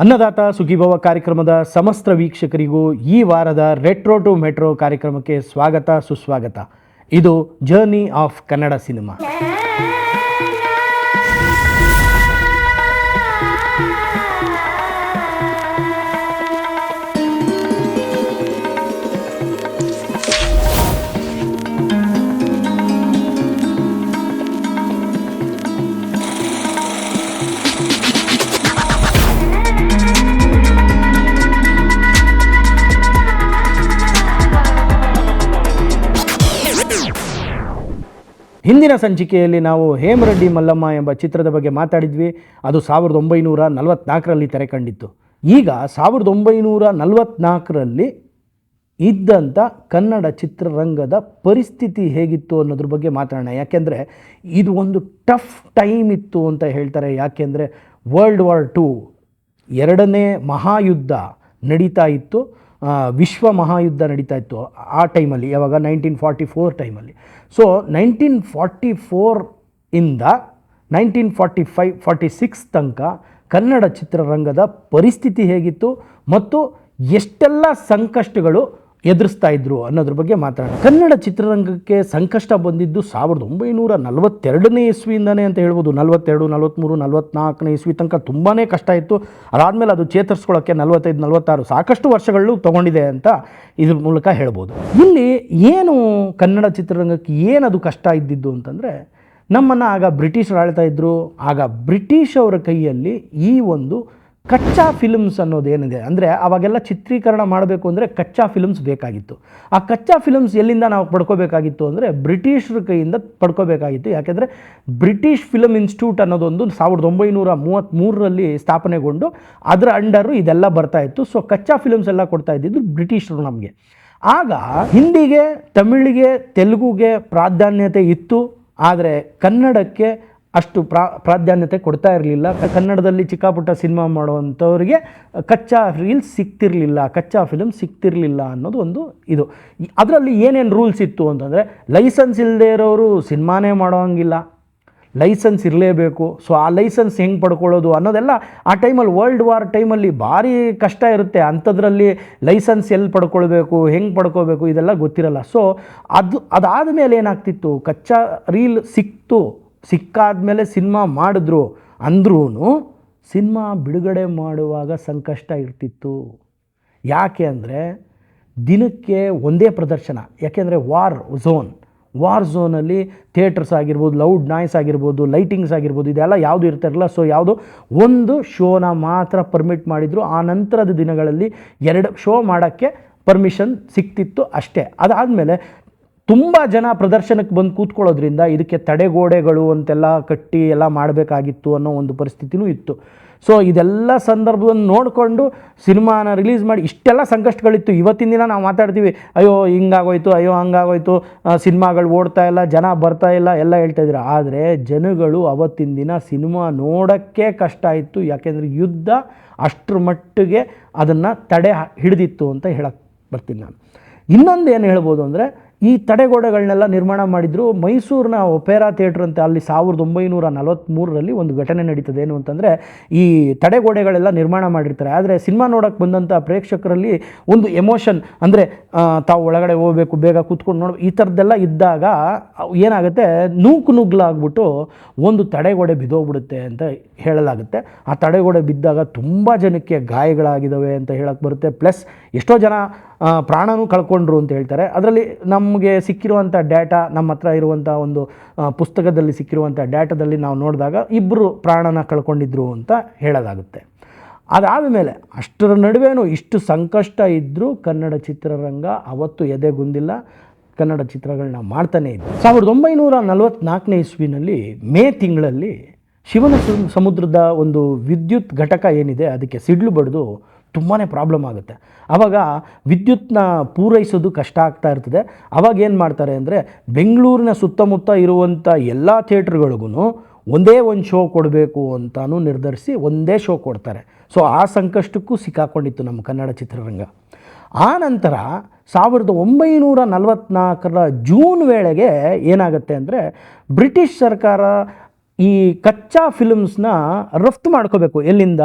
ಅನ್ನದಾತ ಸುಖೀಭವ ಕಾರ್ಯಕ್ರಮದ ಸಮಸ್ತ ವೀಕ್ಷಕರಿಗೂ ಈ ವಾರದ ರೆಟ್ರೋ ಟು ಮೆಟ್ರೋ ಕಾರ್ಯಕ್ರಮಕ್ಕೆ ಸ್ವಾಗತ ಸುಸ್ವಾಗತ. ಇದು ಜರ್ನಿ ಆಫ್ ಕನ್ನಡ ಸಿನಿಮಾ. ಹಿಂದಿನ ಸಂಚಿಕೆಯಲ್ಲಿ ನಾವು ಹೇಮರೆಡ್ಡಿ ಮಲ್ಲಮ್ಮ ಎಂಬ ಚಿತ್ರದ ಬಗ್ಗೆ ಮಾತಾಡಿದ್ವಿ. ಅದು 1944ರಲ್ಲಿ ತೆರೆ ಕಂಡಿತ್ತು. ಈಗ 1944ರಲ್ಲಿ ಇದ್ದಂಥ ಕನ್ನಡ ಚಿತ್ರರಂಗದ ಪರಿಸ್ಥಿತಿ ಹೇಗಿತ್ತು ಅನ್ನೋದ್ರ ಬಗ್ಗೆ ಮಾತಾಡೋಣ. ಯಾಕೆಂದರೆ ಇದು ಒಂದು ಟಫ್ ಟೈಮ್ ಇತ್ತು ಅಂತ ಹೇಳ್ತಾರೆ. ಯಾಕೆಂದರೆ ವರ್ಲ್ಡ್ ವಾರ್ II, ಎರಡನೇ ಮಹಾಯುದ್ಧ ನಡೀತಾ ಇತ್ತು. ವಿಶ್ವ ಮಹಾಯುದ್ಧ ನಡೀತಾ ಇತ್ತು ಆ ಟೈಮಲ್ಲಿ. ಯಾವಾಗ 1944 ಟೈಮಲ್ಲಿ. ಸೊ 1944 ಇಂದ 1945-46 ತನಕ ಕನ್ನಡ ಚಿತ್ರರಂಗದ ಪರಿಸ್ಥಿತಿ ಹೇಗಿತ್ತು ಮತ್ತು ಎಷ್ಟೆಲ್ಲ ಸಂಕಷ್ಟಗಳು ಎದುರಿಸ್ತಾ ಇದ್ರು ಅನ್ನೋದ್ರ ಬಗ್ಗೆ ಮಾತಾಡೋಣ. ಕನ್ನಡ ಚಿತ್ರರಂಗಕ್ಕೆ ಸಂಕಷ್ಟ ಬಂದಿದ್ದು 1942ನೇ ಇಸ್ವಿಯಿಂದನೇ ಅಂತ ಹೇಳ್ಬೋದು. 42, 43, 44ನೇ ಇಸ್ವಿ ತನಕ ತುಂಬಾ ಕಷ್ಟ ಇತ್ತು. ಅದಾದಮೇಲೆ ಅದು ಚೇತರಿಸ್ಕೊಳ್ಳೋಕ್ಕೆ 45, 46 ಸಾಕಷ್ಟು ವರ್ಷಗಳು ತೊಗೊಂಡಿದೆ ಅಂತ ಇದ್ರ ಮೂಲಕ ಹೇಳ್ಬೋದು. ಇಲ್ಲಿ ಏನು ಕನ್ನಡ ಚಿತ್ರರಂಗಕ್ಕೆ ಏನದು ಕಷ್ಟ ಇದ್ದಿದ್ದು ಅಂತಂದರೆ, ನಮ್ಮನ್ನು ಆಗ ಬ್ರಿಟಿಷರು ಆಳ್ತಾ ಇದ್ದರು. ಆಗ ಬ್ರಿಟಿಷ್ ಅವರ ಕೈಯಲ್ಲಿ ಈ ಒಂದು ಕಚ್ಚಾ ಫಿಲ್ಮ್ಸ್ ಅನ್ನೋದೇನಿದೆ, ಅಂದರೆ ಅವಾಗೆಲ್ಲ ಚಿತ್ರೀಕರಣ ಮಾಡಬೇಕು ಅಂದರೆ ಕಚ್ಚಾ ಫಿಲ್ಮ್ಸ್ ಬೇಕಾಗಿತ್ತು. ಆ ಕಚ್ಚಾ ಫಿಲ್ಮ್ಸ್ ಎಲ್ಲಿಂದ ನಾವು ಪಡ್ಕೋಬೇಕಾಗಿತ್ತು ಅಂದರೆ ಬ್ರಿಟಿಷರ ಕೈಯಿಂದ ಪಡ್ಕೋಬೇಕಾಗಿತ್ತು. ಯಾಕೆಂದರೆ ಬ್ರಿಟಿಷ್ ಫಿಲ್ಮ್ ಇನ್ಸ್ಟಿಟ್ಯೂಟ್ ಅನ್ನೋದೊಂದು 1933ರಲ್ಲಿ ಸ್ಥಾಪನೆಗೊಂಡು ಅದರ ಅಂಡರು ಇದೆಲ್ಲ ಬರ್ತಾಯಿತ್ತು. ಸೊ ಕಚ್ಚಾ ಫಿಲ್ಮ್ಸ್ ಎಲ್ಲ ಕೊಡ್ತಾ ಇದ್ದಿದ್ದು ಬ್ರಿಟಿಷರು ನಮಗೆ. ಆಗ ಹಿಂದಿಗೆ, ತಮಿಳಿಗೆ, ತೆಲುಗುಗೆ ಪ್ರಾಧಾನ್ಯತೆ ಇತ್ತು. ಆದರೆ ಕನ್ನಡಕ್ಕೆ ಅಷ್ಟು ಪ್ರಾಧಾನ್ಯತೆ ಕೊಡ್ತಾ ಇರಲಿಲ್ಲ. ಕನ್ನಡದಲ್ಲಿ ಚಿಕ್ಕಪುಟ್ಟ ಸಿನಿಮಾ ಮಾಡುವಂಥವ್ರಿಗೆ ಕಚ್ಚಾ ರೀಲ್ಸ್ ಸಿಗ್ತಿರಲಿಲ್ಲ, ಕಚ್ಚಾ ಫಿಲ್ಮ್ ಸಿಗ್ತಿರಲಿಲ್ಲ ಅನ್ನೋದು ಒಂದು ಇದು. ಅದರಲ್ಲಿ ಏನೇನು ರೂಲ್ಸ್ ಇತ್ತು ಅಂತಂದರೆ, ಲೈಸೆನ್ಸ್ ಇಲ್ಲದೆ ಇರೋರು ಸಿನಿಮಾನೇ ಮಾಡೋಂಗಿಲ್ಲ, ಲೈಸೆನ್ಸ್ ಇರಲೇಬೇಕು. ಸೊ ಆ ಲೈಸೆನ್ಸ್ ಹೆಂಗೆ ಪಡ್ಕೊಳ್ಳೋದು ಅನ್ನೋದೆಲ್ಲ ಆ ಟೈಮಲ್ಲಿ, ವರ್ಲ್ಡ್ ವಾರ್ ಟೈಮಲ್ಲಿ ಭಾರಿ ಕಷ್ಟ ಇರುತ್ತೆ. ಅಂಥದ್ರಲ್ಲಿ ಲೈಸೆನ್ಸ್ ಎಲ್ಲಿ ಪಡ್ಕೊಳ್ಬೇಕು, ಹೆಂಗೆ ಪಡ್ಕೋಬೇಕು ಇದೆಲ್ಲ ಗೊತ್ತಿರಲ್ಲ. ಸೊ ಅದಾದ ಮೇಲೆ ಏನಾಗ್ತಿತ್ತು, ಕಚ್ಚಾ ರೀಲ್ ಸಿಕ್ಕಾದ್ಮೇಲೆ ಸಿನಿಮಾ ಮಾಡಿದ್ರು ಅಂದ್ರೂ ಸಿನಿಮಾ ಬಿಡುಗಡೆ ಮಾಡುವಾಗ ಸಂಕಷ್ಟ ಇರ್ತಿತ್ತು. ಯಾಕೆ ಅಂದರೆ ದಿನಕ್ಕೆ ಒಂದೇ ಪ್ರದರ್ಶನ. ಯಾಕೆಂದರೆ ವಾರ್ ಝೋನಲ್ಲಿ ಥಿಯೇಟರ್ಸ್ ಆಗಿರ್ಬೋದು, ಲೌಡ್ ನಾಯ್ಸ್ ಆಗಿರ್ಬೋದು, ಲೈಟಿಂಗ್ಸ್ ಆಗಿರ್ಬೋದು, ಇದೆಲ್ಲ ಯಾವುದು ಇರ್ತಾರಲ್ಲ. ಸೊ ಯಾವುದು ಒಂದು ಶೋನ ಮಾತ್ರ ಪರ್ಮಿಟ್ ಮಾಡಿದರು. ಆ ನಂತರದ ದಿನಗಳಲ್ಲಿ 2 ಶೋ ಮಾಡೋಕ್ಕೆ ಪರ್ಮಿಷನ್ ಸಿಕ್ತಿತ್ತು ಅಷ್ಟೇ. ಅದಾದಮೇಲೆ ತುಂಬ ಜನ ಪ್ರದರ್ಶನಕ್ಕೆ ಬಂದು ಕೂತ್ಕೊಳ್ಳೋದ್ರಿಂದ ಇದಕ್ಕೆ ತಡೆಗೋಡೆಗಳು ಅಂತೆಲ್ಲ ಕಟ್ಟಿ ಎಲ್ಲ ಮಾಡಬೇಕಾಗಿತ್ತು ಅನ್ನೋ ಒಂದು ಪರಿಸ್ಥಿತಿನೂ ಇತ್ತು. ಸೊ ಇದೆಲ್ಲ ಸಂದರ್ಭವನ್ನು ನೋಡಿಕೊಂಡು ಸಿನಿಮಾನ ರಿಲೀಸ್ ಮಾಡಿ ಇಷ್ಟೆಲ್ಲ ಸಂಕಷ್ಟಗಳಿತ್ತು. ಇವತ್ತಿನ ದಿನ ನಾವು ಮಾತಾಡ್ತೀವಿ, ಅಯ್ಯೋ ಹಿಂಗಾಗೋಯ್ತು, ಅಯ್ಯೋ ಹಂಗಾಗೋಯ್ತು, ಸಿನಿಮಾಗಳು ಓಡ್ತಾ ಇಲ್ಲ, ಜನ ಬರ್ತಾ ಇಲ್ಲ ಎಲ್ಲ ಹೇಳ್ತಾಯಿದ್ರು. ಆದರೆ ಜನಗಳು ಅವತ್ತಿನ ದಿನ ಸಿನಿಮಾ ನೋಡೋಕ್ಕೆ ಕಷ್ಟ ಇತ್ತು. ಯಾಕೆಂದರೆ ಯುದ್ಧ ಅಷ್ಟರ ಮಟ್ಟಿಗೆ ಅದನ್ನು ತಡೆ ಹಿಡಿದಿತ್ತು ಅಂತ ಹೇಳಕ್ಕೆ ಬರ್ತೀನಿ ನಾನು. ಇನ್ನೊಂದು ಏನು ಹೇಳ್ಬೋದು ಅಂದರೆ, ಈ ತಡೆಗೋಡೆಗಳನ್ನೆಲ್ಲ ನಿರ್ಮಾಣ ಮಾಡಿದ್ರು ಮೈಸೂರಿನ ಒಪೇರಾ ಥಿಯೇಟ್ರ್ ಅಂತ. ಅಲ್ಲಿ 1943ರಲ್ಲಿ ಒಂದು ಘಟನೆ ನಡೀತದೆ. ಏನು ಅಂತಂದರೆ, ಈ ತಡೆಗೋಡೆಗಳೆಲ್ಲ ನಿರ್ಮಾಣ ಮಾಡಿರ್ತಾರೆ. ಆದರೆ ಸಿನಿಮಾ ನೋಡೋಕ್ಕೆ ಬಂದಂಥ ಪ್ರೇಕ್ಷಕರಲ್ಲಿ ಒಂದು ಎಮೋಷನ್, ಅಂದರೆ ತಾವು ಒಳಗಡೆ ಹೋಗಬೇಕು, ಬೇಗ ಕೂತ್ಕೊಂಡು ನೋಡಬೇಕು, ಈ ಥರದ್ದೆಲ್ಲ ಇದ್ದಾಗ ಏನಾಗುತ್ತೆ, ನುಗ್ಗಲಾಗ್ಬಿಟ್ಟು ಒಂದು ತಡೆಗೋಡೆ ಬಿದ್ದೋಗ್ಬಿಡುತ್ತೆ ಅಂತ ಹೇಳಲಾಗುತ್ತೆ. ಆ ತಡೆಗೋಡೆ ಬಿದ್ದಾಗ ತುಂಬ ಜನಕ್ಕೆ ಗಾಯಗಳಾಗಿದ್ದಾವೆ ಅಂತ ಹೇಳಕ್ಕೆ ಬರುತ್ತೆ. ಪ್ಲಸ್ ಎಷ್ಟೋ ಜನ ಪ್ರಾಣನೂ ಕಳ್ಕೊಂಡ್ರು ಅಂತ ಹೇಳ್ತಾರೆ. ಅದರಲ್ಲಿ ನಮಗೆ ಸಿಕ್ಕಿರುವಂಥ ಡೇಟಾ, ನಮ್ಮ ಹತ್ರ ಇರುವಂಥ ಒಂದು ಪುಸ್ತಕದಲ್ಲಿ ಸಿಕ್ಕಿರುವಂಥ ಡೇಟಾದಲ್ಲಿ ನಾವು ನೋಡಿದಾಗ 2 ಪ್ರಾಣನ ಕಳ್ಕೊಂಡಿದ್ರು ಅಂತ ಹೇಳಲಾಗುತ್ತೆ. ಅದಾದ ಮೇಲೆ ಅಷ್ಟರ ನಡುವೆನೂ ಇಷ್ಟು ಸಂಕಷ್ಟ ಇದ್ದರೂ ಕನ್ನಡ ಚಿತ್ರರಂಗ ಅವತ್ತು ಎದೆಗುಂದಿಲ್ಲ. ಕನ್ನಡ ಚಿತ್ರಗಳನ್ನ ಮಾಡ್ತಾನೇ ಇತ್ತು. 1944ನೇ ಇಸ್ವಿನಲ್ಲಿ ಮೇ ತಿಂಗಳಲ್ಲಿ ಶಿವನ ಸಮುದ್ರದ ಒಂದು ವಿದ್ಯುತ್ ಘಟಕ ಏನಿದೆ ಅದಕ್ಕೆ ಸಿಡ್ಲು ಬಡಿದು ತುಂಬಾ ಪ್ರಾಬ್ಲಮ್ ಆಗುತ್ತೆ. ಆವಾಗ ವಿದ್ಯುತ್ನ ಪೂರೈಸೋದು ಕಷ್ಟ ಆಗ್ತಾ ಇರ್ತದೆ. ಆವಾಗ ಏನು ಮಾಡ್ತಾರೆ ಅಂದರೆ, ಬೆಂಗಳೂರಿನ ಸುತ್ತಮುತ್ತ ಇರುವಂಥ ಎಲ್ಲ ಥಿಯೇಟ್ರ್ಗಳಿಗೂ ಒಂದೇ ಒಂದು ಶೋ ಕೊಡಬೇಕು ಅಂತಲೂ ನಿರ್ಧರಿಸಿ ಒಂದೇ ಶೋ ಕೊಡ್ತಾರೆ. ಸೊ ಆ ಸಂಕಷ್ಟಕ್ಕೂ ಸಿಕ್ಕಾಕೊಂಡಿತ್ತು ನಮ್ಮ ಕನ್ನಡ ಚಿತ್ರರಂಗ. ಆ ನಂತರ 1944ರ ಜೂನ್ ವೇಳೆಗೆ ಏನಾಗುತ್ತೆ ಅಂದರೆ, ಬ್ರಿಟಿಷ್ ಸರ್ಕಾರ ಈ ಕಚ್ಚಾ ಫಿಲ್ಮ್ಸ್ನ ರಫ್ತು ಮಾಡ್ಕೋಬೇಕು, ಎಲ್ಲಿಂದ?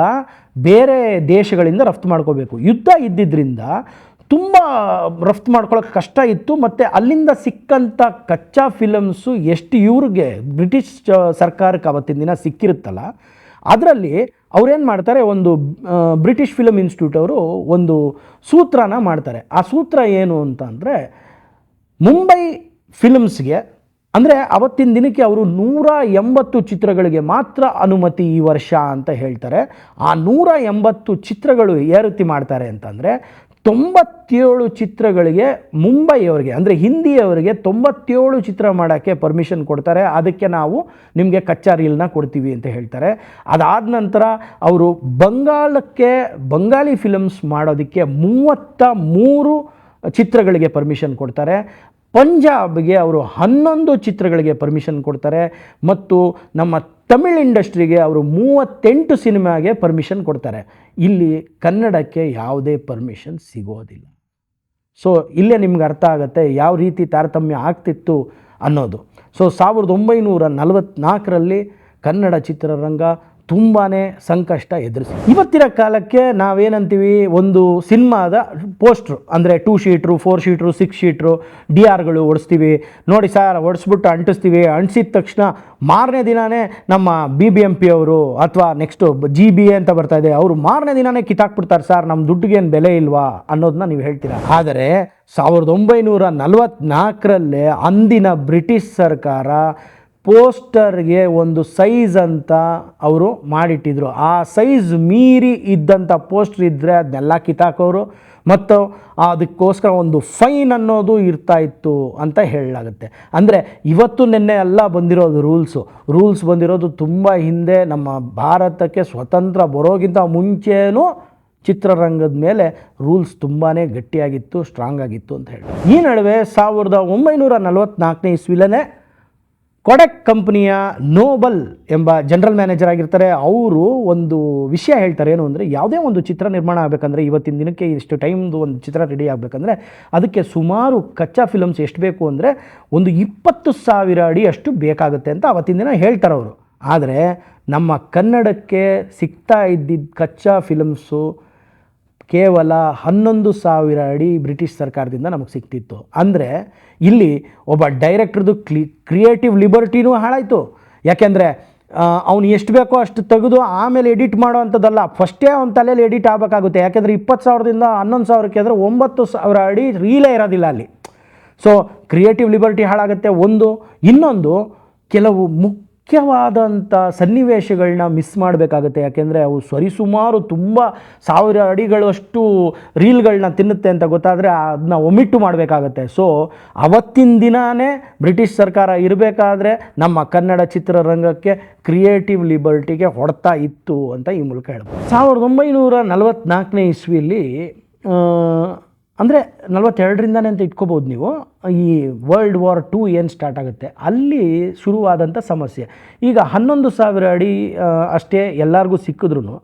ಬೇರೆ ದೇಶಗಳಿಂದ ರಫ್ತು ಮಾಡ್ಕೋಬೇಕು. ಯುದ್ಧ ಇದ್ದಿದ್ದರಿಂದ ತುಂಬ ರಫ್ತು ಮಾಡ್ಕೊಳ್ಳೋಕೆ ಕಷ್ಟ ಇತ್ತು. ಮತ್ತು ಅಲ್ಲಿಂದ ಸಿಕ್ಕಂಥ ಕಚ್ಚಾ ಫಿಲಮ್ಸು ಎಷ್ಟು ಇವ್ರಿಗೆ ಬ್ರಿಟಿಷ್ ಸರ್ಕಾರಕ್ಕೆ ಅವತ್ತಿನ ದಿನ ಸಿಕ್ಕಿರುತ್ತಲ್ಲ, ಅದರಲ್ಲಿ ಅವ್ರೇನು ಮಾಡ್ತಾರೆ, ಒಂದು ಬ್ರಿಟಿಷ್ ಫಿಲಮ್ ಇನ್ಸ್ಟಿಟ್ಯೂಟ್ ಅವರು ಒಂದು ಸೂತ್ರನ ಮಾಡ್ತಾರೆ. ಆ ಸೂತ್ರ ಏನು ಅಂತ ಅಂದರೆ, ಮುಂಬೈ ಫಿಲ್ಮ್ಸ್ಗೆ ಅಂದರೆ ಅವತ್ತಿನ ದಿನಕ್ಕೆ ಅವರು 180 ಚಿತ್ರಗಳಿಗೆ ಮಾತ್ರ ಅನುಮತಿ ಈ ವರ್ಷ ಅಂತ ಹೇಳ್ತಾರೆ. ಆ 180 ಚಿತ್ರಗಳು ಯಾವ ರೀತಿ ಮಾಡ್ತಾರೆ ಅಂತಂದರೆ, 97 ಚಿತ್ರಗಳಿಗೆ ಮುಂಬೈಯವರಿಗೆ ಅಂದರೆ ಹಿಂದಿಯವರಿಗೆ 97 ಚಿತ್ರ ಮಾಡೋಕ್ಕೆ ಪರ್ಮಿಷನ್ ಕೊಡ್ತಾರೆ. ಅದಕ್ಕೆ ನಾವು ನಿಮಗೆ ಕಚ್ಚಾ ರೀಲ್ನ ಕೊಡ್ತೀವಿ ಅಂತ ಹೇಳ್ತಾರೆ. ಅದಾದ ನಂತರ ಅವರು ಬಂಗಾಳಿ ಫಿಲಮ್ಸ್ ಮಾಡೋದಕ್ಕೆ 33 ಚಿತ್ರಗಳಿಗೆ ಪರ್ಮಿಷನ್ ಕೊಡ್ತಾರೆ. ಪಂಜಾಬ್ಗೆ ಅವರು 11 ಚಿತ್ರಗಳಿಗೆ ಪರ್ಮಿಷನ್ ಕೊಡ್ತಾರೆ. ಮತ್ತು ನಮ್ಮ ತಮಿಳ್ ಇಂಡಸ್ಟ್ರಿಗೆ ಅವರು 38 ಸಿನಿಮಾಗೆ ಪರ್ಮಿಷನ್ ಕೊಡ್ತಾರೆ. ಇಲ್ಲಿ ಕನ್ನಡಕ್ಕೆ ಯಾವುದೇ ಪರ್ಮಿಷನ್ ಸಿಗೋದಿಲ್ಲ. ಸೊ ಇಲ್ಲೇ ನಿಮ್ಗೆ ಅರ್ಥ ಆಗುತ್ತೆ ಯಾವ ರೀತಿ ತಾರತಮ್ಯ ಆಗ್ತಿತ್ತು ಅನ್ನೋದು. ಸೊ 1944ರಲ್ಲಿ ಕನ್ನಡ ಚಿತ್ರರಂಗ ತುಂಬಾ ಸಂಕಷ್ಟ ಎದುರಿಸಿ. ಇವತ್ತಿನ ಕಾಲಕ್ಕೆ ನಾವೇನಂತೀವಿ, ಒಂದು ಸಿನಿಮಾದ ಪೋಸ್ಟ್ರು ಅಂದರೆ 2 ಶೀಟ್ರು 4 ಶೀಟ್ರು 6 ಶೀಟ್ರು DRಗಳು ಓಡಿಸ್ತೀವಿ. ನೋಡಿ ಸರ್, ಓಡಿಸ್ಬಿಟ್ಟು ಅಂಟಿಸ್ತೀವಿ. ಅಂಟಿಸಿದ ತಕ್ಷಣ ಮಾರನೇ ದಿನವೇ ನಮ್ಮ BBMP ಅವರು ಅಥವಾ ನೆಕ್ಸ್ಟು GBA ಅಂತ ಬರ್ತಾಯಿದೆ, ಅವರು ಮಾರನೇ ದಿನವೇ ಕಿತ್ತಾಕ್ಬಿಡ್ತಾರೆ ಸರ್, ನಮ್ಮ ದುಡ್ಡಿಗೇನು ಬೆಲೆ ಇಲ್ವಾ ಅನ್ನೋದನ್ನ ನೀವು ಹೇಳ್ತೀರಾ. ಆದರೆ 1944ರಲ್ಲೇ ಅಂದಿನ ಬ್ರಿಟಿಷ್ ಸರ್ಕಾರ ಪೋಸ್ಟರ್ಗೆ ಒಂದು ಸೈಜ್ ಅಂತ ಅವರು ಮಾಡಿಟ್ಟಿದ್ರು. ಆ ಸೈಜ್ ಮೀರಿ ಇದ್ದಂಥ ಪೋಸ್ಟರ್ ಇದ್ದರೆ ಅದನ್ನೆಲ್ಲ ಕಿತ್ತಾಕೋರು ಮತ್ತು ಅದಕ್ಕೋಸ್ಕರ ಒಂದು ಫೈನ್ ಅನ್ನೋದು ಇರ್ತಾಯಿತ್ತು ಅಂತ ಹೇಳಲಾಗುತ್ತೆ. ಅಂದರೆ ಇವತ್ತು ನಿನ್ನೆ ಎಲ್ಲ ಬಂದಿರೋದು ರೂಲ್ಸ್ ಬಂದಿರೋದು ತುಂಬ ಹಿಂದೆ. ನಮ್ಮ ಭಾರತಕ್ಕೆ ಸ್ವತಂತ್ರ ಬರೋಗಿಂತ ಮುಂಚೆನೂ ಚಿತ್ರರಂಗದ ಮೇಲೆ ರೂಲ್ಸ್ ತುಂಬಾ ಗಟ್ಟಿಯಾಗಿತ್ತು, ಸ್ಟ್ರಾಂಗ್ ಆಗಿತ್ತು ಅಂತ ಹೇಳಿ. ಈ ನಡುವೆ 1944ನೇ ಇಸ್ವಿಲೇ ಕೊಡೆಕ್ ಕಂಪ್ನಿಯ ನೋಬಲ್ ಎಂಬ ಜನರಲ್ ಮ್ಯಾನೇಜರ್ ಆಗಿರ್ತಾರೆ. ಅವರು ಒಂದು ವಿಷಯ ಹೇಳ್ತಾರೆ, ಏನು ಅಂದರೆ, ಯಾವುದೇ ಒಂದು ಚಿತ್ರ ನಿರ್ಮಾಣ ಆಗಬೇಕಂದ್ರೆ ಇವತ್ತಿನ ದಿನಕ್ಕೆ ಇಷ್ಟು ಟೈಮ್ದು ಒಂದು ಚಿತ್ರ ರೆಡಿ ಆಗಬೇಕಂದ್ರೆ ಅದಕ್ಕೆ ಸುಮಾರು ಕಚ್ಚಾ ಫಿಲಮ್ಸ್ ಎಷ್ಟು ಬೇಕು ಅಂದರೆ ಒಂದು 20,000 ಅಡಿ ಅಷ್ಟು ಬೇಕಾಗುತ್ತೆ ಅಂತ ಅವತ್ತಿನ ದಿನ ಹೇಳ್ತಾರೆ ಅವರು. ಆದರೆ ನಮ್ಮ ಕನ್ನಡಕ್ಕೆ ಸಿಗ್ತಾ ಇದ್ದಿದ್ದ ಕಚ್ಚಾ ಫಿಲಮ್ಸು ಕೇವಲ 11,000 ಅಡಿ ಬ್ರಿಟಿಷ್ ಸರ್ಕಾರದಿಂದ ನಮಗೆ ಸಿಗ್ತಿತ್ತು. ಅಂದರೆ ಇಲ್ಲಿ ಒಬ್ಬ ಡೈರೆಕ್ಟ್ರದ್ದು ಕ್ರಿಯೇಟಿವ್ ಲಿಬರ್ಟಿನೂ ಹಾಳಾಯಿತು. ಯಾಕೆಂದರೆ ಅವನು ಎಷ್ಟು ಬೇಕೋ ಅಷ್ಟು ತೆಗೆದು ಆಮೇಲೆ ಎಡಿಟ್ ಮಾಡೋ ಅಂಥದ್ದಲ್ಲ, ಫಸ್ಟೇ ಅವನ ತಲೆಯಲ್ಲಿ ಎಡಿಟ್ ಆಗಬೇಕಾಗುತ್ತೆ. ಯಾಕೆಂದರೆ 20,000ದಿಂದ 11,000ಕ್ಕೆ ಅಂದರೆ 9,000 ಅಡಿ ರೀಲೇ ಇರೋದಿಲ್ಲ ಅಲ್ಲಿ. ಸೊ ಕ್ರಿಯೇಟಿವ್ ಲಿಬರ್ಟಿ ಹಾಳಾಗುತ್ತೆ ಒಂದು. ಇನ್ನೊಂದು, ಕೆಲವು ಮುಖ್ಯವಾದಂಥ ಸನ್ನಿವೇಶಗಳನ್ನ ಮಿಸ್ ಮಾಡಬೇಕಾಗುತ್ತೆ. ಯಾಕೆಂದರೆ ಅವು ಸರಿಸುಮಾರು ತುಂಬ 1000 ಅಡಿಗಳಷ್ಟು ರೀಲ್ಗಳನ್ನ ತಿನ್ನುತ್ತೆ ಅಂತ ಗೊತ್ತಾದರೆ ಅದನ್ನ ಒಮಿಟ್ಟು ಮಾಡಬೇಕಾಗತ್ತೆ. ಸೊ ಅವತ್ತಿನ ದಿನವೇ ಬ್ರಿಟಿಷ್ ಸರ್ಕಾರ ಇರಬೇಕಾದ್ರೆ ನಮ್ಮ ಕನ್ನಡ ಚಿತ್ರರಂಗಕ್ಕೆ ಕ್ರಿಯೇಟಿವ್ ಲಿಬರ್ಟಿಗೆ ಹೊಡ್ತಾ ಇತ್ತು ಅಂತ ಈ ಮೂಲಕ ಹೇಳ್ಬೋದು. 1944ನೇ ಇಸ್ವಿಯಲ್ಲಿ ಅಂದರೆ 42ರಿಂದನೇ ಅಂತ ಇಟ್ಕೋಬೋದು ನೀವು, ಈ ವರ್ಲ್ಡ್ ವಾರ್ 2 ಏನು ಸ್ಟಾರ್ಟ್ ಆಗುತ್ತೆ ಅಲ್ಲಿ ಶುರುವಾದಂಥ ಸಮಸ್ಯೆ. ಈಗ 11,000 ಅಡಿ ಅಷ್ಟೇ ಎಲ್ಲರಿಗೂ ಸಿಕ್ಕಿದ್ರು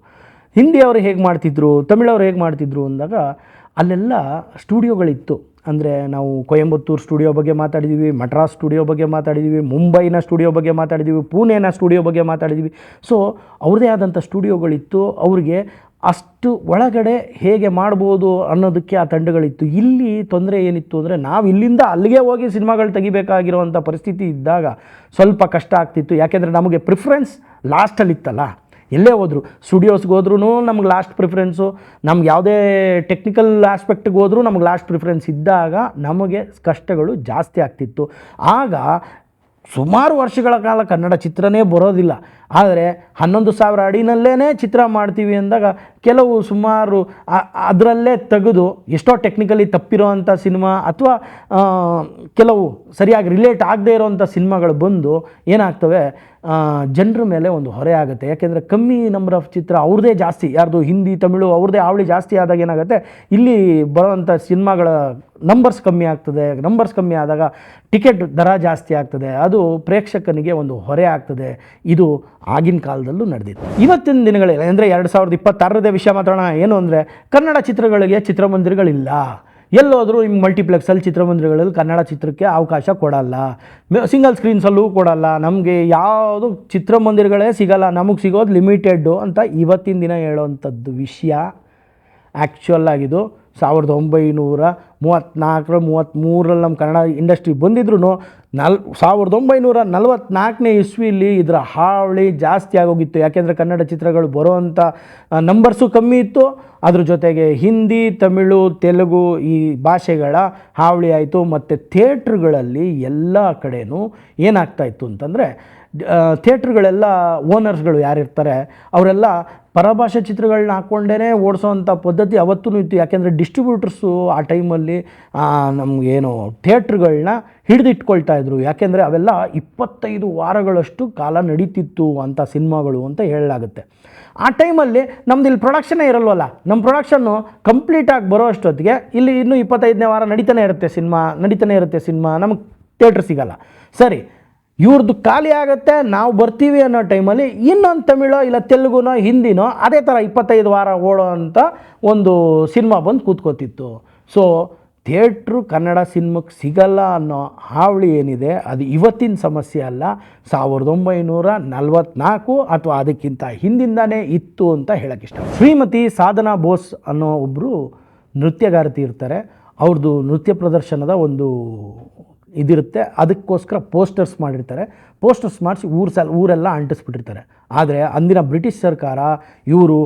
ಹಿಂದಿಯವರು ಹೇಗೆ ಮಾಡ್ತಿದ್ರು, ತಮಿಳವರು ಹೇಗೆ ಮಾಡ್ತಿದ್ರು ಅಂದಾಗ ಅಲ್ಲೆಲ್ಲ ಸ್ಟುಡಿಯೋಗಳಿತ್ತು. ಅಂದರೆ ನಾವು ಕೊಯಂಬತ್ತೂರು ಸ್ಟುಡಿಯೋ ಬಗ್ಗೆ ಮಾತಾಡಿದ್ದೀವಿ, ಮಡ್ರಾಸ್ ಸ್ಟುಡಿಯೋ ಬಗ್ಗೆ ಮಾತಾಡಿದ್ದೀವಿ, ಮುಂಬೈನ ಸ್ಟುಡಿಯೋ ಬಗ್ಗೆ ಮಾತಾಡಿದ್ದೀವಿ, ಪುಣೆನ ಸ್ಟುಡಿಯೋ ಬಗ್ಗೆ ಮಾತಾಡಿದ್ದೀವಿ. ಸೊ ಅವ್ರದ್ದೇ ಆದಂಥ ಸ್ಟುಡಿಯೋಗಳಿತ್ತು. ಅವ್ರಿಗೆ ಅಷ್ಟು ಒಳಗಡೆ ಹೇಗೆ ಮಾಡ್ಬೋದು ಅನ್ನೋದಕ್ಕೆ ಆ ತಂಡಗಳಿತ್ತು. ಇಲ್ಲಿ ತೊಂದರೆ ಏನಿತ್ತು ಅಂದರೆ, ನಾವು ಇಲ್ಲಿಂದ ಅಲ್ಲಿಗೆ ಹೋಗಿ ಸಿನಿಮಾಗಳು ತೆಗಿಬೇಕಾಗಿರುವಂಥ ಪರಿಸ್ಥಿತಿ ಇದ್ದಾಗ ಸ್ವಲ್ಪ ಕಷ್ಟ ಆಗ್ತಿತ್ತು. ಯಾಕೆಂದರೆ ನಮಗೆ ಪ್ರಿಫರೆನ್ಸ್ ಲಾಸ್ಟಲ್ಲಿತ್ತಲ್ಲ. ಎಲ್ಲೇ ಹೋದ್ರು, ಸ್ಟುಡಿಯೋಸ್ಗೆ ಹೋದ್ರೂ ನಮ್ಗೆ ಲಾಸ್ಟ್ ಪ್ರಿಫರೆನ್ಸು, ನಮ್ಗೆ ಯಾವುದೇ ಟೆಕ್ನಿಕಲ್ ಆಸ್ಪೆಕ್ಟಿಗೆ ಹೋದ್ರೂ ನಮ್ಗೆ ಲಾಸ್ಟ್ ಪ್ರಿಫರೆನ್ಸ್ ಇದ್ದಾಗ ನಮಗೆ ಕಷ್ಟಗಳು ಜಾಸ್ತಿ ಆಗ್ತಿತ್ತು. ಆಗ ಸುಮಾರು ವರ್ಷಗಳ ಕಾಲ ಕನ್ನಡ ಚಿತ್ರನೇ ಬರೋದಿಲ್ಲ. ಆದರೆ 11,000 ಅಡಿನಲ್ಲೇ ಚಿತ್ರ ಮಾಡ್ತೀವಿ ಅಂದಾಗ ಕೆಲವು ಸುಮಾರು ಅದರಲ್ಲೇ ತೆಗೆದು ಎಷ್ಟೋ ಟೆಕ್ನಿಕಲಿ ತಪ್ಪಿರೋ ಅಂಥ ಸಿನಿಮಾ ಅಥವಾ ಕೆಲವು ಸರಿಯಾಗಿ ರಿಲೇಟ್ ಆಗದೇ ಇರೋವಂಥ ಸಿನಿಮಾಗಳು ಬಂದು ಏನಾಗ್ತವೆ, ಜನರ ಮೇಲೆ ಒಂದು ಹೊರೆ ಆಗುತ್ತೆ. ಯಾಕೆಂದರೆ ಕಮ್ಮಿ ನಂಬರ್ ಆಫ್ ಚಿತ್ರ ಅವ್ರದ್ದೇ ಜಾಸ್ತಿ, ಯಾರ್ದು ಹಿಂದಿ ತಮಿಳು ಅವ್ರದ್ದೇ ಅವಳಿ ಜಾಸ್ತಿ ಆದಾಗ ಏನಾಗುತ್ತೆ, ಇಲ್ಲಿ ಬರೋವಂಥ ಸಿನಿಮಾಗಳ ನಂಬರ್ಸ್ ಕಮ್ಮಿ ಆಗ್ತದೆ. ನಂಬರ್ಸ್ ಕಮ್ಮಿ ಆದಾಗ ಟಿಕೆಟ್ ದರ ಜಾಸ್ತಿ ಆಗ್ತದೆ. ಅದು ಪ್ರೇಕ್ಷಕನಿಗೆ ಒಂದು ಹೊರೆ ಆಗ್ತದೆ. ಇದು ಆಗಿನ ಕಾಲದಲ್ಲೂ ನಡೆದಿತ್ತು. ಇವತ್ತಿನ ದಿನಗಳಲ್ಲಿ ಅಂದರೆ 2026ರ ವಿಷಯ ಮಾತಾಡೋಣ. ಏನು ಅಂದರೆ, ಕನ್ನಡ ಚಿತ್ರಗಳಿಗೆ ಚಿತ್ರಮಂದಿರಗಳಿಲ್ಲ. ಎಲ್ಲೋದ್ರೂ ನಿಮ್ಮ ಮಲ್ಟಿಪ್ಲೆಕ್ಸಲ್ಲಿ ಚಿತ್ರಮಂದಿರಗಳಲ್ಲಿ ಕನ್ನಡ ಚಿತ್ರಕ್ಕೆ ಅವಕಾಶ ಕೊಡಲ್ಲ, ಸಿಂಗಲ್ ಸ್ಕ್ರೀನ್ಸಲ್ಲೂ ಕೊಡಲ್ಲ, ನಮಗೆ ಯಾವುದು ಚಿತ್ರಮಂದಿರಗಳೇ ಸಿಗಲ್ಲ, ನಮಗೆ ಸಿಗೋದು ಲಿಮಿಟೆಡ್ಡು ಅಂತ ಇವತ್ತಿನ ದಿನ ಹೇಳೋವಂಥದ್ದು ವಿಷಯ ಆ್ಯಕ್ಚುಯಲ್ ಆಗಿದ್ದು 1934-33ರಲ್ಲಿ ನಮ್ಮ ಕನ್ನಡ ಇಂಡಸ್ಟ್ರಿ ಬಂದಿದ್ರು 1944ನೇ ಇಸ್ವಿಲಿ ಇದರ ಹಾವಳಿ ಜಾಸ್ತಿ ಆಗೋಗಿತ್ತು. ಯಾಕೆಂದರೆ ಕನ್ನಡ ಚಿತ್ರಗಳು ಬರೋವಂಥ ನಂಬರ್ಸು ಕಮ್ಮಿ ಇತ್ತು, ಅದ್ರ ಜೊತೆಗೆ ಹಿಂದಿ, ತಮಿಳು, ತೆಲುಗು ಈ ಭಾಷೆಗಳ ಹಾವಳಿ ಆಯಿತು. ಮತ್ತು ಥಿಯೇಟ್ರುಗಳಲ್ಲಿ ಎಲ್ಲ ಕಡೆಯೂ ಏನಾಗ್ತಾಯಿತ್ತು ಅಂತಂದರೆ, ಥಿಯೇಟ್ರುಗಳೆಲ್ಲ ಓನರ್ಸ್ಗಳು ಯಾರಿರ್ತಾರೆ ಅವರೆಲ್ಲ ಪರಭಾಷೆ ಚಿತ್ರಗಳನ್ನ ಹಾಕ್ಕೊಂಡೇ ಓಡಿಸೋವಂಥ ಪದ್ಧತಿ ಅವತ್ತೂ ಇತ್ತು. ಯಾಕೆಂದರೆ ಡಿಸ್ಟ್ರಿಬ್ಯೂಟರ್ಸು ಆ ಟೈಮಲ್ಲಿ ನಮಗೇನು ಥಿಯೇಟ್ರುಗಳನ್ನ ಹಿಡಿದಿಟ್ಕೊಳ್ತಾ ಇದ್ರು. ಯಾಕೆಂದರೆ ಅವೆಲ್ಲ 25 ವಾರಗಳಷ್ಟು ಕಾಲ ನಡೀತಿತ್ತು ಅಂಥ ಸಿನಿಮಾಗಳು ಅಂತ ಹೇಳಲಾಗುತ್ತೆ. ಆ ಟೈಮಲ್ಲಿ ನಮ್ದು ಇಲ್ಲಿ ಪ್ರೊಡಕ್ಷನ್ನೇ ಇರಲ್ವಲ್ಲ, ನಮ್ಮ ಪ್ರೊಡಕ್ಷನ್ನು ಕಂಪ್ಲೀಟಾಗಿ ಬರೋ ಅಷ್ಟೊತ್ತಿಗೆ ಇಲ್ಲಿ ಇನ್ನೂ 25ನೇ ವಾರ ನಡೀತಾನೆ ಇರುತ್ತೆ ಸಿನಿಮಾ, ನಮಗೆ ಥಿಯೇಟ್ರ್ ಸಿಗಲ್ಲ. ಸರಿ, ಇವ್ರದ್ದು ಖಾಲಿ ಆಗುತ್ತೆ, ನಾವು ಬರ್ತೀವಿ ಅನ್ನೋ ಟೈಮಲ್ಲಿ ಇನ್ನೊಂದು ತಮಿಳೋ ಇಲ್ಲ ತೆಲುಗುನೋ ಹಿಂದಿನೋ ಅದೇ ಥರ 25 ವಾರ ಓಡೋ ಅಂಥ ಒಂದು ಸಿನಿಮಾ ಬಂದು ಕೂತ್ಕೋತಿತ್ತು. ಸೊ ಥಿಯೇಟ್ರು ಕನ್ನಡ ಸಿನಿಮಾಕ್ಕೆ ಸಿಗಲ್ಲ ಅನ್ನೋ ಹಾವಳಿ ಏನಿದೆ ಅದು ಇವತ್ತಿನ ಸಮಸ್ಯೆ ಅಲ್ಲ, 1944 ಅಥವಾ ಅದಕ್ಕಿಂತ ಹಿಂದಿಂದಾನೇ ಇತ್ತು ಅಂತ ಹೇಳೋಕ್ಕೆ ಇಷ್ಟ. ಶ್ರೀಮತಿ ಸಾಧನಾ ಬೋಸ್ ಅನ್ನೋ ಒಬ್ಬರು ನೃತ್ಯಗಾರತಿ ಇರ್ತಾರೆ. ಅವ್ರದ್ದು ನೃತ್ಯ ಪ್ರದರ್ಶನದ ಒಂದು ಇದಿರುತ್ತೆ, ಅದಕ್ಕೋಸ್ಕರ ಪೋಸ್ಟರ್ಸ್ ಮಾಡಿರ್ತಾರೆ. ಪೋಸ್ಟರ್ಸ್ ಮಾಡಿಸಿ ಊರೆಲ್ಲ ಅಂಟಿಸ್ಬಿಟ್ಟಿರ್ತಾರೆ. ಆದರೆ ಅಂದಿನ ಬ್ರಿಟಿಷ್ ಸರ್ಕಾರ ಇವರು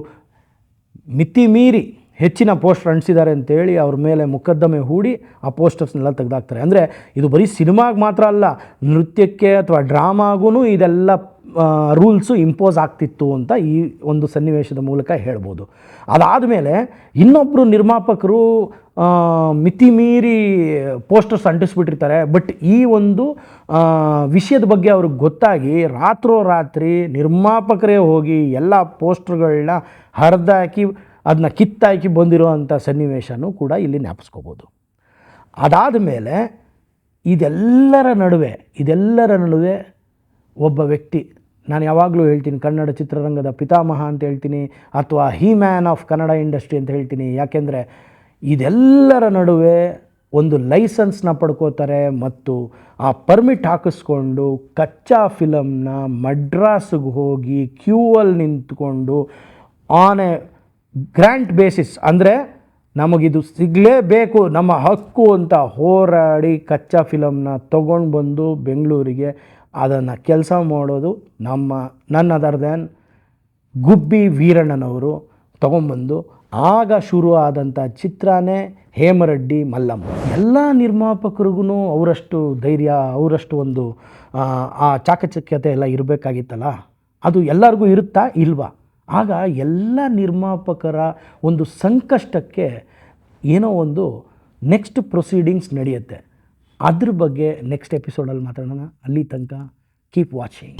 ಮಿತಿ ಮೀರಿ ಹೆಚ್ಚಿನ ಪೋಸ್ಟರ್ ಅಂಟಿಸಿದ್ದಾರೆ ಅಂತೇಳಿ ಅವ್ರ ಮೇಲೆ ಮೊಕದ್ದಮೆ ಹೂಡಿ ಆ ಪೋಸ್ಟರ್ಸ್ನೆಲ್ಲ ತೆಗೆದಾಕ್ತಾರೆ. ಅಂದರೆ ಇದು ಬರೀ ಸಿನಿಮಾಗೆ ಮಾತ್ರ ಅಲ್ಲ, ನೃತ್ಯಕ್ಕೆ ಅಥವಾ ಡ್ರಾಮಾಗೂ ಇದೆಲ್ಲ ರೂಲ್ಸು ಇಂಪೋಸ್ ಆಗ್ತಿತ್ತು ಅಂತ ಈ ಒಂದು ಸನ್ನಿವೇಶದ ಮೂಲಕ ಹೇಳ್ಬೋದು. ಅದಾದಮೇಲೆ ಇನ್ನೊಬ್ಬರು ನಿರ್ಮಾಪಕರು ಮಿತಿ ಮೀರಿ ಪೋಸ್ಟರ್ಸ್ ಅಂಟಿಸ್ಬಿಟ್ಟಿರ್ತಾರೆ. ಬಟ್ ಈ ಒಂದು ವಿಷಯದ ಬಗ್ಗೆ ಅವ್ರಿಗೆ ಗೊತ್ತಾಗಿ ರಾತ್ರೋರಾತ್ರಿ ನಿರ್ಮಾಪಕರೇ ಹೋಗಿ ಎಲ್ಲ ಪೋಸ್ಟರ್ಗಳನ್ನ ಹರಿದಾಕಿ ಅದನ್ನ ಕಿತ್ತಾಕಿ ಬಂದಿರೋವಂಥ ಸನ್ನಿವೇಶನೂ ಕೂಡ ಇಲ್ಲಿ ಜ್ಞಾಪಿಸ್ಕೋಬೋದು. ಅದಾದ ಮೇಲೆ ಇದೆಲ್ಲರ ನಡುವೆ ಒಬ್ಬ ವ್ಯಕ್ತಿ, ನಾನು ಯಾವಾಗಲೂ ಹೇಳ್ತೀನಿ ಕನ್ನಡ ಚಿತ್ರರಂಗದ ಪಿತಾಮಹ ಅಂತ ಹೇಳ್ತೀನಿ, ಅಥವಾ ಹಿ ಮ್ಯಾನ್ ಆಫ್ ಕನ್ನಡ ಇಂಡಸ್ಟ್ರಿ ಅಂತ ಹೇಳ್ತೀನಿ. ಯಾಕೆಂದರೆ ಇದೆಲ್ಲರ ನಡುವೆ ಒಂದು ಲೈಸೆನ್ಸ್ನ ಪಡ್ಕೋತಾರೆ ಮತ್ತು ಆ ಪರ್ಮಿಟ್ ಹಾಕಿಸ್ಕೊಂಡು ಕಚ್ಚಾ ಫಿಲಮ್ನ ಮಡ್ರಾಸ್ಗೆ ಹೋಗಿ ಕ್ಯೂವಲ್ಲಿ ನಿಂತ್ಕೊಂಡು ಆನ್ ಎ ಗ್ರ್ಯಾಂಟ್ ಬೇಸಿಸ್, ಅಂದರೆ ನಮಗಿದು ಸಿಗಲೇಬೇಕು ನಮ್ಮ ಹಕ್ಕು ಅಂತ ಹೋರಾಡಿ ಕಚ್ಚಾ ಫಿಲಮ್ನ ತೊಗೊಂಡು ಬಂದು ಬೆಂಗಳೂರಿಗೆ ಅದನ್ನು ಕೆಲಸ ಮಾಡೋದು ನನ್ ಅದರ್ ದ್ಯಾನ್ ಗುಬ್ಬಿ ವೀರಣ್ಣನವರು ತೊಗೊಂಬಂದು ಆಗ ಶುರು ಆದಂಥ ಚಿತ್ರನೇ ಹೇಮರೆಡ್ಡಿ ಮಲ್ಲಮ್ಮ. ಎಲ್ಲ ನಿರ್ಮಾಪಕರಿಗೂ ಅವರಷ್ಟು ಧೈರ್ಯ, ಅವರಷ್ಟು ಒಂದು ಆ ಚಾಕಚಕ್ಯತೆ ಎಲ್ಲ ಇರಬೇಕಾಗಿತ್ತಲ್ಲ, ಅದು ಎಲ್ಲರಿಗೂ ಇರುತ್ತಾ ಇಲ್ವಾ? ಆಗ ಎಲ್ಲ ನಿರ್ಮಾಪಕರ ಒಂದು ಸಂಕಷ್ಟಕ್ಕೆ ಏನೋ ಒಂದು ನೆಕ್ಸ್ಟ್ ಪ್ರೊಸೀಡಿಂಗ್ಸ್ ನಡೆಯುತ್ತೆ. ಅದ್ರ ಬಗ್ಗೆ ನೆಕ್ಸ್ಟ್ ಎಪಿಸೋಡಲ್ಲಿ ಮಾತಾಡೋಣ. ಅಲ್ಲಿ ತನಕ ಕೀಪ್ ವಾಚಿಂಗ್.